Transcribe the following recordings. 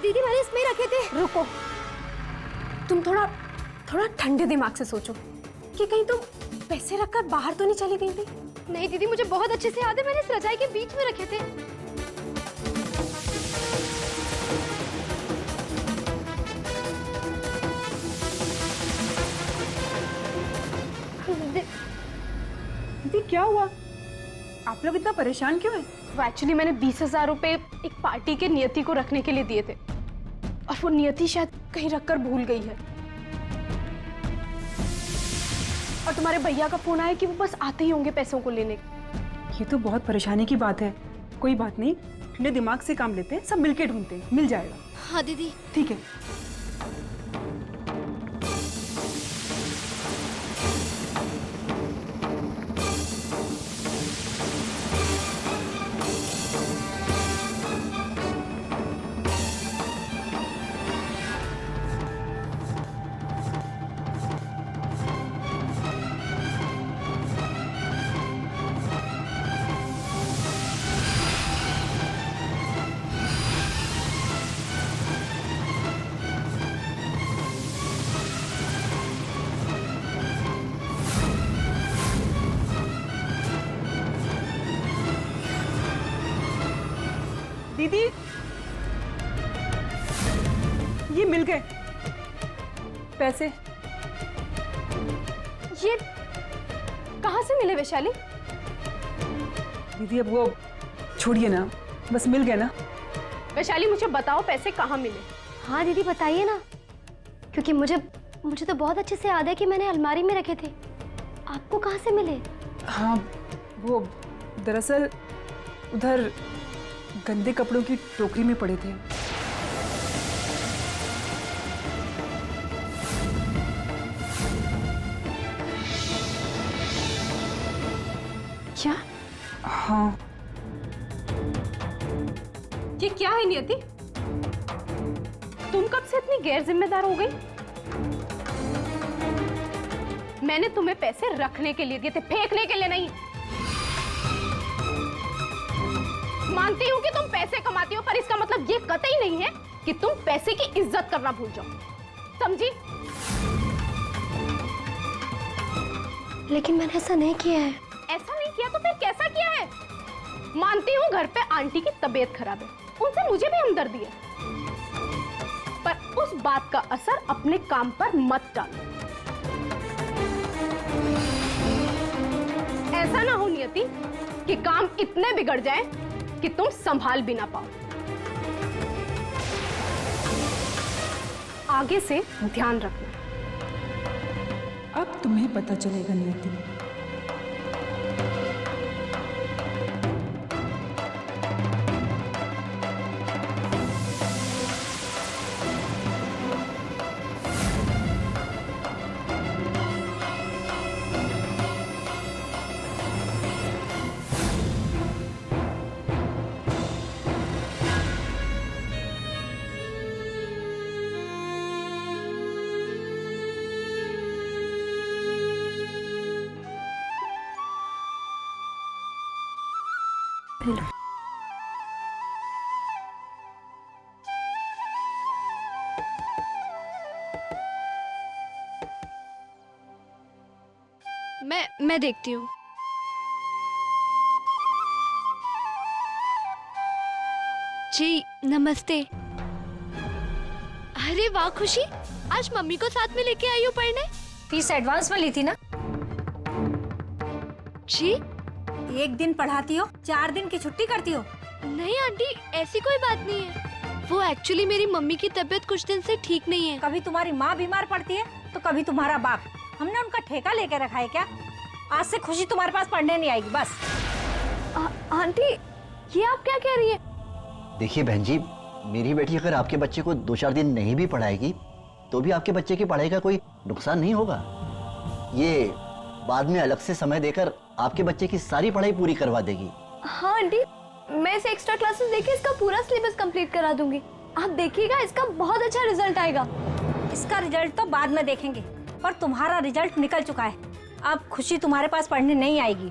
दीदी मैंने इसमें ही रखे थे। रुको, तुम थोड़ा ठंडे दिमाग से सोचो कि कहीं तुम पैसे रखकर बाहर तो नहीं चली गई थी। नहीं दीदी, मुझे बहुत अच्छे से याद है, मैंने इस रजाई के बीच में रखे थे। दीदी क्या हुआ? आप लोग इतना परेशान क्यों हैं? वो एक्चुअली मैंने 20,000 रुपए एक पार्टी के नियति को रखने के लिए दिए थे और वो नियति शायद कहीं रखकर भूल गई है। और तुम्हारे भैया का फोन आया कि वो बस आते ही होंगे पैसों को लेने। ये तो बहुत परेशानी की बात है। कोई बात नहीं, ठंडे दिमाग से काम लेते हैं, सब मिलके ढूंढते हैं, मिल जाएगा। हाँ दीदी। ठीक है। दीदी ये मिल गए पैसे। ये कहाँ से मिले वैशाली? दीदी अब वो छोड़िए ना, बस मिल गए ना। वैशाली मुझे बताओ पैसे कहाँ मिले? हाँ दीदी बताइए ना, क्योंकि मुझे तो बहुत अच्छे से याद है कि मैंने अलमारी में रखे थे। आपको कहाँ से मिले? हाँ वो दरअसल उधर गंदे कपड़ों की टोकरी में पड़े थे। क्या? हाँ। ये क्या है नियति? तुम कब से इतनी गैर जिम्मेदार हो गई? मैंने तुम्हें पैसे रखने के लिए दिए थे, फेंकने के लिए नहीं। मानती हूँ कि तुम पैसे कमाती हो, पर इसका मतलब ये कतई नहीं है कि तुम पैसे की इज्जत करना भूल जाओ, समझी? लेकिन मैंने ऐसा नहीं किया है। ऐसा नहीं किया तो फिर कैसा किया है? मानती हूँ घर पे आंटी की तबीयत खराब है, उनसे मुझे भी हमदर्दी है, पर उस बात का असर अपने काम पर मत डालो। ऐसा ना हो नियति कि काम इतने बिगड़ जाएं कि तुम संभाल भी ना पाओ। आगे से ध्यान रखना। अब तुम्हें पता चलेगा नियति। मैं देखती हूँ। जी नमस्ते। अरे वाह खुशी, आज मम्मी को साथ में लेके आई हो पढ़ने? फीस एडवांस में ली थी ना। जी? 1 दिन पढ़ाती हो, 4 दिन की छुट्टी करती हो। नहीं आंटी, ऐसी कोई बात नहीं है। वो एक्चुअली मेरी मम्मी की तबीयत कुछ दिन से ठीक नहीं है। कभी तुम्हारी माँ बीमार पड़ती है तो कभी तुम्हारा बाप। हमने उनका ठेका लेके रखा है क्या? आज से खुशी तुम्हारे पास पढ़ने नहीं आएगी बस। आंटी ये आप क्या कह रही है? देखिए बहन जी, मेरी बेटी अगर आपके बच्चे को 2-4 दिन नहीं भी पढ़ाएगी तो भी आपके बच्चे की पढ़ाई का कोई नुकसान नहीं होगा। ये बाद में अलग से समय देकर आपके बच्चे की सारी पढ़ाई पूरी करवा देगी। हाँ आंटी, मैं इसे एक्स्ट्रा क्लासेस देके इसका पूरा सिलेबस कंप्लीट करा दूंगी। आप देखिएगा, इसका बहुत अच्छा रिजल्ट आएगा। इसका रिजल्ट तो बाद में देखेंगे, पर तुम्हारा रिजल्ट निकल चुका है। अब खुशी तुम्हारे पास पढ़ने नहीं आएगी।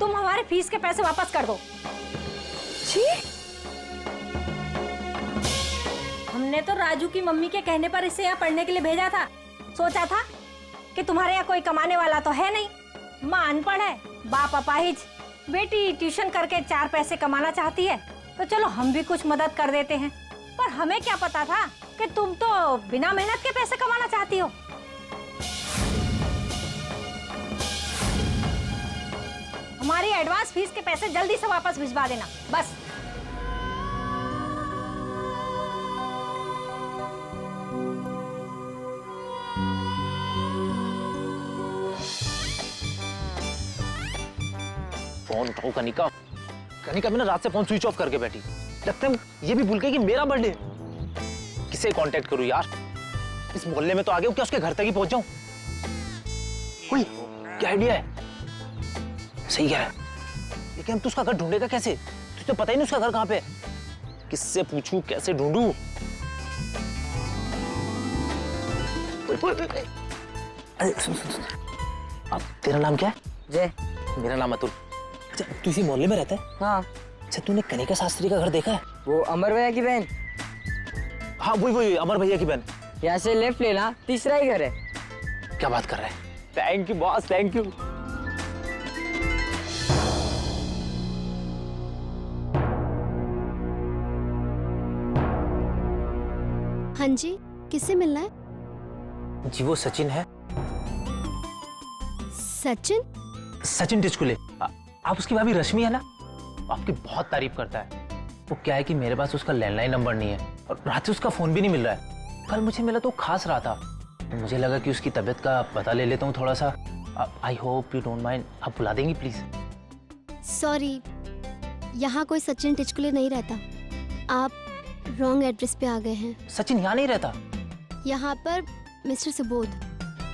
तुम हमारे फीस के पैसे वापस कर दो। जी? मैंने तो राजू की मम्मी के कहने पर इसे यहाँ पढ़ने के लिए भेजा था। सोचा था कि तुम्हारे यहाँ कोई कमाने वाला तो है नहीं, माँ अनपढ़ है, बाप अपाहिज, बेटी ट्यूशन करके 4 पैसे कमाना चाहती है, तो चलो हम भी कुछ मदद कर देते हैं। पर हमें क्या पता था कि तुम तो बिना मेहनत के पैसे कमाना चाहती हो। हमारी एडवांस फीस के पैसे जल्दी से वापस भिजवा देना बस। फोन उठाओ कनिका। कनिका मैंने रात से फोन स्विच ऑफ करके बैठी, लगता है ये भी भूल गई कि मेरा बर्थडे। किसे कांटेक्ट करूं यार? इस मोहल्ले में तो आ गया हूं, क्या उसके घर तक ही पहुंच जाऊं? कोई क्या आइडिया है? सही कह रहा है, लेकिन हम तो उसका घर ढूंढेगा कैसे? तुझे पता ही नहीं उसका घर कहां पे है। किससे पूछूं, कैसे ढूंढूं? अरे सुन सुन सुन, अब तेरा नाम क्या है? जय। मेरा नाम अतुल। अच्छा, तू इसी मोहल्ले में रहता है? हाँ। अच्छा, तूने कनिका शास्त्री का घर देखा है? वो अमर भैया की बहन। हाँ वही अमर भैया की बहन। यहाँ से लेफ्ट लेना, तीसरा ही घर है। क्या बात कर रहा है? Thank you boss, thank you. हाँ जी, किससे मिलना है? जी वो सचिन है। सचिन? सचिन टिचकुले। आप उसकी भाभी रश्मि है ना? आपकी बहुत तारीफ करता है। वो क्या है कि मेरे पास उसका लैंडलाइन नंबर नहीं है और रात से उसका फोन भी नहीं मिल रहा है। कल मुझे मिला तो खास रहा था, तो मुझे लगा कि उसकी तबीयत का पता ले लेता हूँ थोड़ा सा। I hope you don't mind, आप बुला देंगी प्लीज? सॉरी, यहाँ कोई सचिन टिचकुले नहीं रहता। आप रॉन्ग एड्रेस पे आ गए हैं। सचिन यहाँ नहीं रहता? यहाँ पर मिस्टर सुबोध।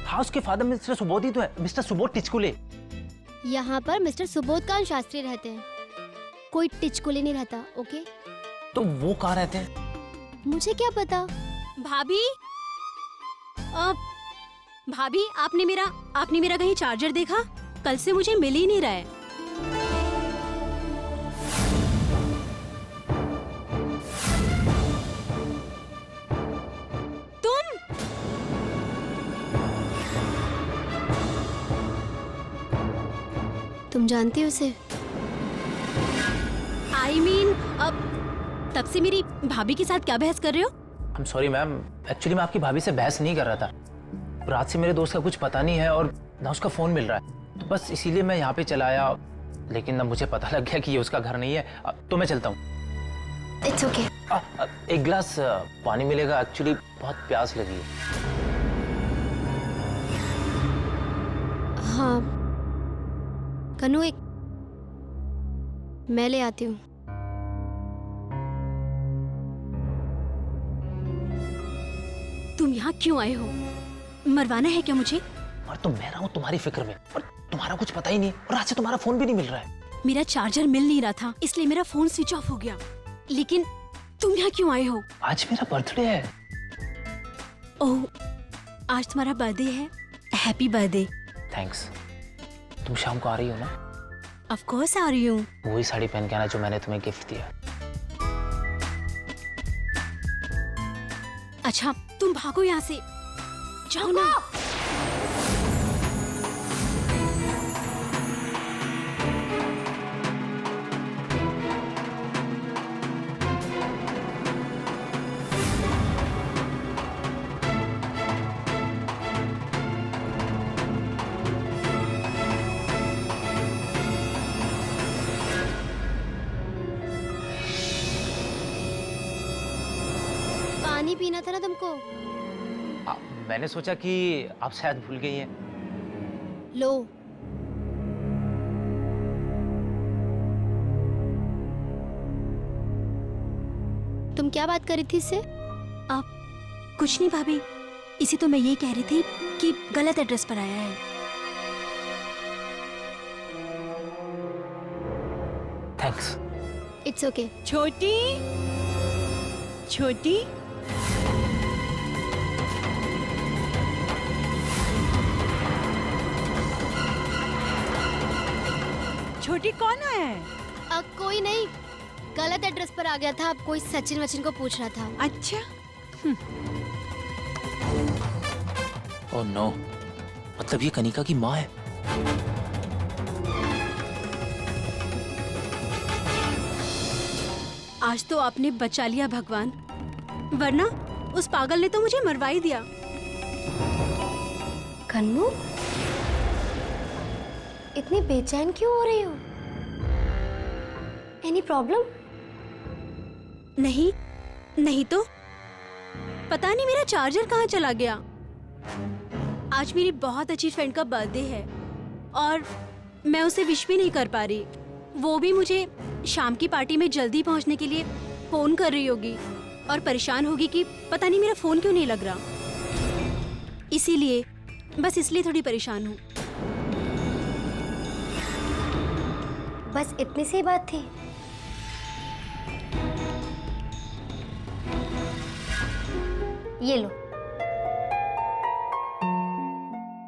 हाँ, उसके फादर मिस्टर सुबोध ही तो है, मिस्टर सुबोध टिचकुले। यहाँ पर मिस्टर सुबोध का शास्त्री रहते हैं, कोई टिचकुले नहीं रहता। ओके, तो वो कहाँ रहते हैं? मुझे क्या पता। भाभी, भाभी आपने मेरा कहीं चार्जर देखा? कल से मुझे मिल ही नहीं रहा है। तुम जानती हो उसे? I mean, अब तब से मेरी भाभी के साथ क्या बहस कर रहे हो? I am sorry ma'am, actually मैं आपकी भाभी से बहस नहीं कर रहा था। रात से मेरे दोस्त का कुछ पता नहीं है और ना उसका फोन मिल रहा है, तो बस इसीलिए मैं यहाँ पे चला आया। लेकिन अब मुझे पता लग गया कि ये उसका घर नहीं है, तो मैं चलता हूँ। It's okay. एक गिलास पानी मिलेगा? एक्चुअली बहुत प्यास लगी है। हाँ कनु, एक मैं ले आती हूँ। तुम यहाँ क्यों आए हो? मरवाना है क्या मुझे? और तो मैं रहा हूँ तुम्हारी फिक्र में, और तुम्हारा कुछ पता ही नहीं, और रात से तुम्हारा फोन भी नहीं मिल रहा है। मेरा चार्जर मिल नहीं रहा था, इसलिए मेरा फोन स्विच ऑफ हो गया। लेकिन तुम यहाँ क्यों आए हो? आज मेरा बर्थडे है। ओह, आज तुम्हारा बर्थडे है? Happy birthday. थैंक्स। तुम शाम को आ रही हो ना? ऑफ कोर्स आ रही हूँ। वही साड़ी पहन के आना जो मैंने तुम्हें गिफ्ट दिया। अच्छा, तुम भागो यहाँ से, जाओ ना। पानी पीना था ना तुमको। मैंने सोचा कि आप शायद भूल गई हैं। लो। तुम क्या बात कर रही थी इससे? आप कुछ नहीं भाभी, इसी तो मैं ये कह रही थी कि गलत एड्रेस पर आया है। थैंक्स। It's okay. छोटी छोटी, छोटी कौन है? कोई नहीं, गलत एड्रेस पर आ गया था। अब कोई सचिन वचिन को पूछ रहा था। अच्छा, ओह नो, मतलब ये कनिका की माँ है। आज तो आपने बचा लिया भगवान, वरना उस पागल ने तो मुझे मरवा ही दिया। कन्नू, इतनी बेचैन क्यों हो रही हो? Any problem? नहीं, नहीं तो पता नहीं मेरा चार्जर कहाँ चला गया। आज मेरी बहुत अच्छी फ्रेंड का बर्थडे है और मैं उसे विश भी नहीं कर पा रही। वो भी मुझे शाम की पार्टी में जल्दी पहुंचने के लिए फोन कर रही होगी और परेशान होगी कि पता नहीं मेरा फोन क्यों नहीं लग रहा। इसीलिए, बस इसलिए थोड़ी परेशान हूँ। बस इतनी सी बात थी? ये लो,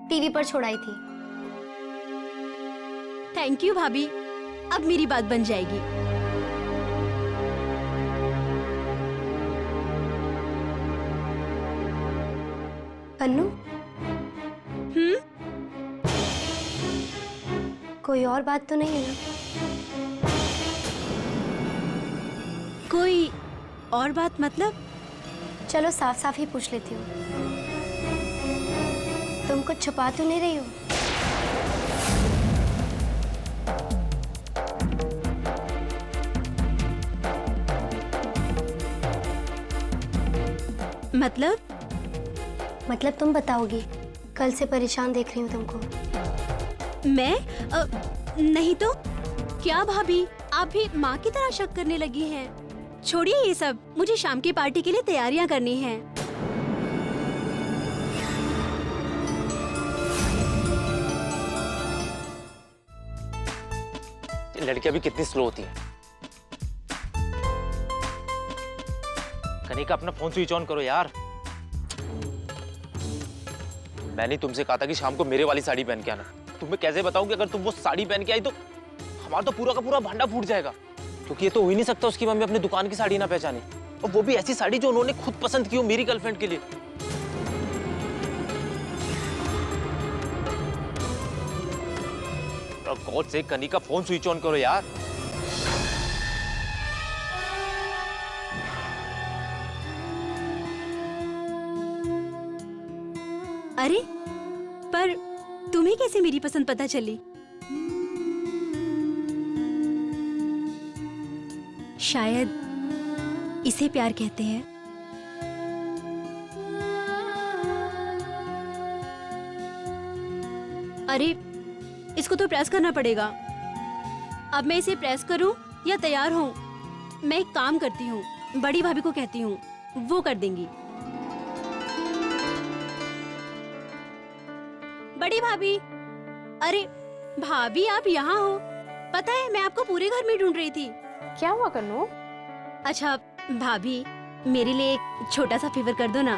टीवी पर छोड़ाई थी। थैंक यू भाभी, अब मेरी बात बन जाएगी। कन्नू, कोई और बात तो नहीं है ना? कोई और बात मतलब? चलो साफ साफ ही पूछ लेती हूँ, तुम कुछ छुपा तो नहीं रही हो? मतलब तुम बताओगी। कल से परेशान देख रही हूँ तुमको। मैं नहीं तो क्या भाभी, आप भी माँ की तरह शक करने लगी हैं? छोड़िए ये सब, मुझे शाम की पार्टी के लिए तैयारियां करनी हैं। लड़कियां भी कितनी स्लो होती हैं। कनिका, अपना फोन स्विच ऑन करो यार। मैंने तुमसे कहा था कि शाम को मेरे वाली साड़ी पहन के आना। तुम्हें कैसे बताऊं कि अगर तुम वो साड़ी पहन के आई तो हमारा तो पूरा का पूरा भांडा फूट जाएगा, क्योंकि ये तो हो ही नहीं सकता उसकी मम्मी अपनी दुकान की साड़ी ना पहचाने, और वो भी ऐसी साड़ी जो उन्होंने खुद पसंद की हो मेरी गर्लफ्रेंड के लिए। गॉड से कनिका, फोन स्विच ऑन करो यार। अरे पर तुम्हें कैसे मेरी पसंद पता चली? शायद इसे प्यार कहते हैं। अरे इसको तो प्रेस करना पड़ेगा। अब मैं इसे प्रेस करूं या तैयार हूं? मैं एक काम करती हूँ, बड़ी भाभी को कहती हूँ, वो कर देंगी। बड़ी भाभी, अरे भाभी आप यहाँ हो? पता है मैं आपको पूरे घर में ढूंढ रही थी। क्या हुआ कन्नू? अच्छा भाभी, मेरे लिए एक छोटा सा फेवर कर दो ना।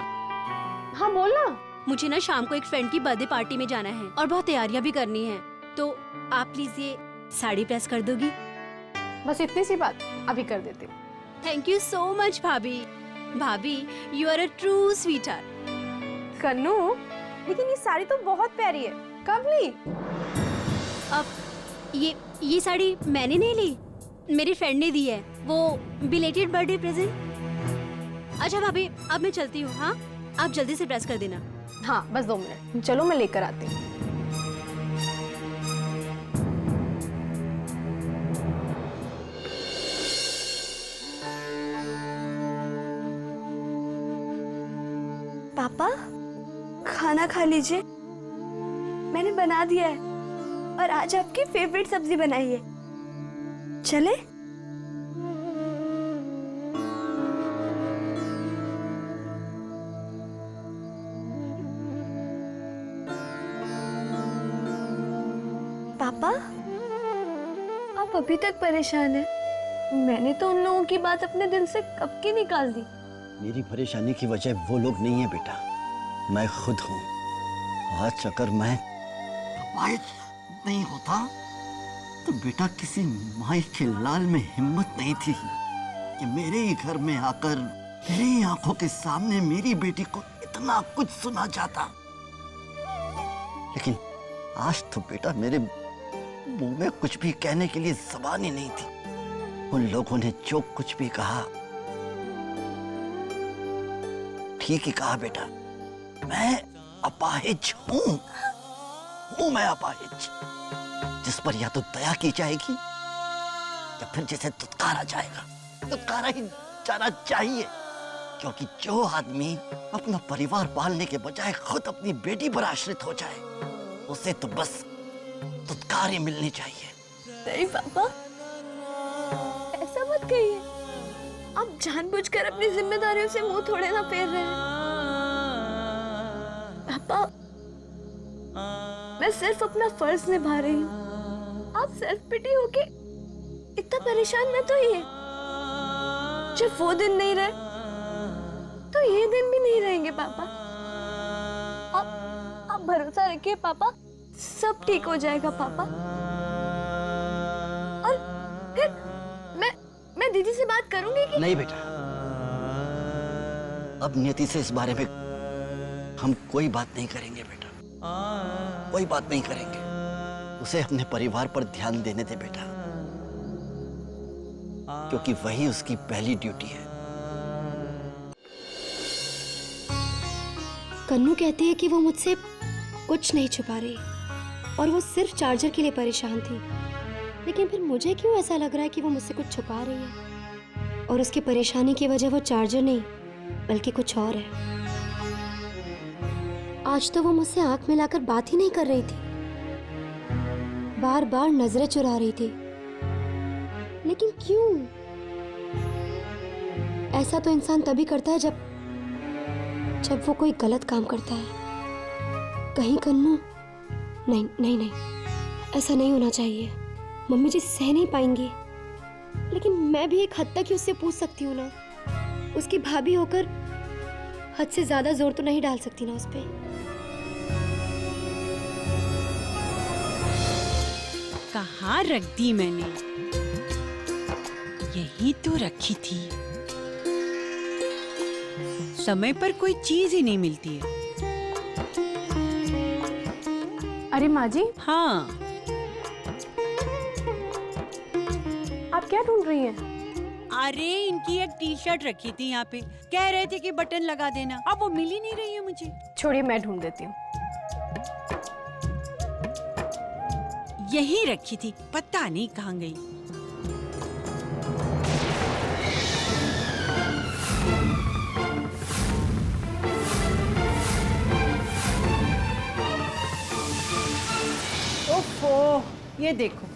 हाँ बोलना। मुझे ना शाम को एक फ्रेंड की बर्थडे पार्टी में जाना है और बहुत तैयारियां भी करनी है, तो आप प्लीज ये साड़ी प्रेस कर दोगी? बस इतनी सी बात, अभी कर देती हूँ। थैंक यू सो मच भाभी। भाभी you are a true sweetheart. Kannu, लेकिन ये साड़ी तो बहुत प्यारी है, कब ली? अब ये साड़ी मैंने नहीं ली, मेरी फ्रेंड ने दी है, वो बिलेटेड बर्थडे प्रेजेंट। अच्छा भाभी, अब मैं चलती हूँ। हाँ, आप जल्दी से प्रेस कर देना। हाँ बस 2 मिनट, चलो मैं लेकर आती हूँ। पापा, खाना खा लीजिए, मैंने बना दिया है और आज आपकी फेवरेट सब्जी बनाई है। चले? पापा, आप अभी तक परेशान हैं। मैंने तो उन लोगों की बात अपने दिल से कब की निकाल दी। मेरी परेशानी की वजह वो लोग नहीं है बेटा, मैं खुद हूँ। आज अगर मैं प्रभावित नहीं होता तो बेटा किसी माई के लाल में हिम्मत नहीं थी कि मेरे ही घर में आकर मेरी आंखों के सामने मेरी बेटी को इतना कुछ सुना जाता, लेकिन आज तो बेटा मेरे मुंह में कुछ भी कहने के लिए जबान ही नहीं थी। उन लोगों ने जो कुछ भी कहा ठीक ही कहा बेटा। मैं अपाहिज हूं मैं अपाहिज, जिस पर या तो दया की जाएगी या फिर जिसे दुत्कारा जाएगा। दुत्कारा ही जाना चाहिए, क्योंकि जो आदमी अपना परिवार पालने के बजाय खुद अपनी बेटी पर आश्रित हो जाए, उसे तो बस दुत्कार ही मिलनी चाहिए। नहीं पापा, ऐसा मत कहिए। आप जानबूझकर अपनी जिम्मेदारियों से मुंह थोड़े ना फेर रहे हैं। पापा, मैं सिर्फ अपना फर्ज निभा रही हूँ। आप सेल्फ पिटी होके इतना परेशान मत होइए। जब वो दिन नहीं रहे तो ये दिन भी नहीं रहेंगे पापा। आप भरोसा रखिए पापा, सब ठीक हो जाएगा पापा। और फिर मैं दीदी से बात करूंगी कि नहीं बेटा, अब नियति से इस बारे में हम कोई बात नहीं करेंगे बेटा, कोई बात नहीं करेंगे। उसे अपने परिवार पर ध्यान देने दे बेटा, क्योंकि वही उसकी पहली ड्यूटी है। कन्नू कहती है कि वो मुझसे कुछ नहीं छुपा रही और वो सिर्फ चार्जर के लिए परेशान थी, लेकिन फिर मुझे क्यों ऐसा लग रहा है कि वो मुझसे कुछ छुपा रही है और उसकी परेशानी की वजह वो चार्जर नहीं बल्कि कुछ और है। आज तो वो मुझसे आंख मिलाकर बात ही नहीं कर रही थी, बार बार नजरें चुरा रही थी। लेकिन क्यों? ऐसा तो इंसान तभी करता है जब वो कोई गलत काम करता है। कहीं कन्नू नहीं नहीं नहीं, ऐसा नहीं होना चाहिए। मम्मी जी सह नहीं पाएंगी, लेकिन मैं भी एक हद तक ही उससे पूछ सकती हूँ ना। उसकी भाभी होकर हद से ज्यादा जोर तो नहीं डाल सकती ना उस पे। कहाँ रख दी मैंने? यही तो रखी थी। समय पर कोई चीज ही नहीं मिलती है। अरे माँ जी, हाँ, आप क्या ढूंढ रही हैं? अरे इनकी एक टी शर्ट रखी थी यहाँ पे, कह रहे थे कि बटन लगा देना। अब वो मिल ही नहीं रही है मुझे। छोड़िए, मैं ढूंढ देती हूँ। यही रखी थी, पता नहीं कहाँ गई। ओफो, ये देखो,